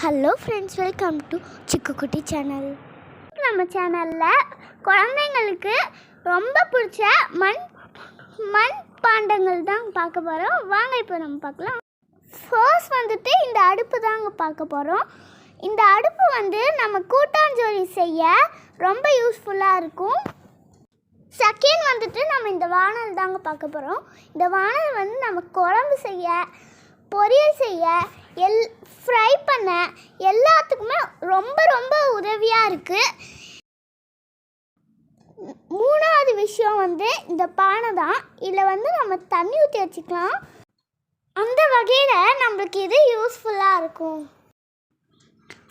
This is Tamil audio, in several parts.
Hello friends, welcome to Chikkukutti channel. நம்ம சேனலில் குழந்தைங்களுக்கு ரொம்ப பிடிச்ச மண் பாண்டங்கள் தான் பார்க்க போகிறோம். வாங்க இப்போ நம்ம பார்க்கலாம். ஃபர்ஸ்ட் வந்துட்டு இந்த அடுப்பு தாங்க பார்க்க போகிறோம். இந்த அடுப்பு நம்ம கூட்டாஞ்சோறு செய்ய ரொம்ப யூஸ்ஃபுல்லாக இருக்கும். செகண்ட் வந்துட்டு நம்ம இந்த வானல் தாங்க பார்க்க போகிறோம். இந்த வானல் நம்ம குழம்பு செய்ய, பொரியல் செய்ய, ஃப்ரை பண்ண எல்லாத்துக்குமே ரொம்ப ரொம்ப உதவியாக இருக்குது. மூணாவது விஷயம் இந்த பானை தான். இதில் நம்ம தண்ணி ஊற்றி வச்சுக்கலாம். அந்த வகையில் நம்மளுக்கு இது யூஸ்ஃபுல்லாக இருக்கும்.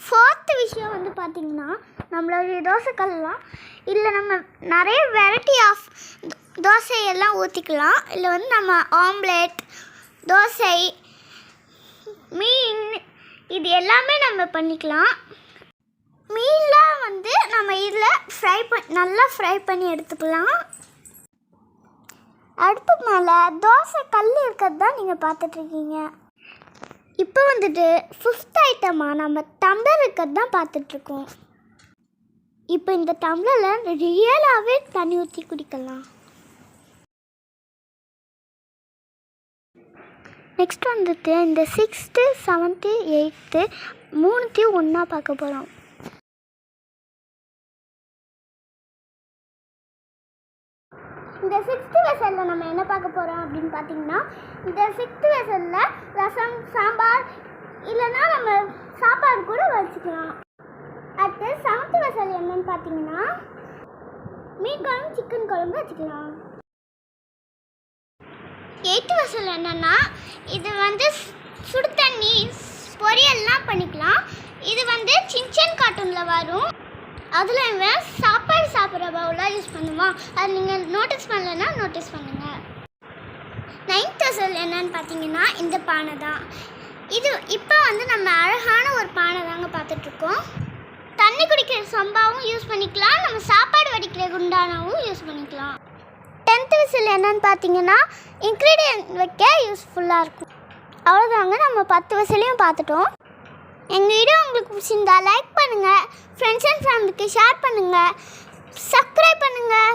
ஃபோர்த்து விஷயம் பார்த்திங்கன்னா, நம்மளுடைய தோசைக்கல்லாம் இல்லை நம்ம நிறைய வெரைட்டி ஆஃப் தோசையெல்லாம் ஊற்றிக்கலாம். இல்லை நம்ம ஆம்லேட், தோசை, மீன், இது எல்லாமே நம்ம பண்ணிக்கலாம். மீன்லாம் நம்ம இதில் நல்லா ஃப்ரை பண்ணி எடுத்துக்கலாம். அடுப்பு மேலே தோசை கல் இருக்கிறது தான் நீங்கள் பார்த்துட்ருக்கீங்க. இப்போ ஃபிஃப்த் ஐட்டமாக நம்ம டம்ளர் இருக்கிறது தான் பார்த்துட்ருக்கோம். இப்போ இந்த டம்ளரில் ரியலாகவே தண்ணி ஊற்றி குடிக்கலாம். நெக்ஸ்ட் இந்த 6th, 7th, 8th மூணுத்தையும் ஒன்றா பார்க்க போகிறோம். இந்த 6th வெசலில் நம்ம என்ன பார்க்க போகிறோம் அப்படின்னு பார்த்தீங்கன்னா, இந்த 6th வெசலில் ரசம், சாம்பார் இல்லைன்னா நம்ம சாப்பாடு கூட வச்சுக்கலாம். அடுத்து 7th வெசல் என்னன்னு பார்த்தீங்கன்னா, மீன் குழம்பு, சிக்கன் குழம்பு வச்சுக்கலாம். 8th வெசல் என்னென்னா, இது சுடு தண்ணி, பொரியல்லாம் பண்ணிக்கலாம். இது சின்சன் கார்ட்டூனில் வரும். அதில் இவன் சாப்பாடு சாப்பிட்ற பவுலாக யூஸ் பண்ணுவான். அது நீங்கள் நோட்டீஸ் பண்ணலைன்னா நோட்டீஸ் பண்ணுங்கள். 9th வெசல் என்னன்னு பார்த்தீங்கன்னா, இந்த பானை தான். இது இப்போ நம்ம அழகான ஒரு பானை தாங்க பார்த்துட்ருக்கோம். தண்ணி குடிக்கிற சொம்பாவும் யூஸ் பண்ணிக்கலாம். நம்ம சாப்பாடு வடிக்கிற குண்டானாவும் யூஸ் பண்ணிக்கலாம். 10th வெசல் என்னன்னு பார்த்தீங்கன்னா, இன்க்ரீடியன்ட் வைக்க யூஸ்ஃபுல்லாக இருக்கும். அவ்வளோதாங்க, நம்ம 10 வெசலையும் பார்த்துட்டோம். எங்கள் வீடியோ உங்களுக்கு பிடிச்சிருந்தா லைக் பண்ணுங்கள், ஃப்ரெண்ட்ஸ் அண்ட் ஃபேமிலிக்கு ஷேர் பண்ணுங்கள், சப்ஸ்கிரைப் பண்ணுங்கள்.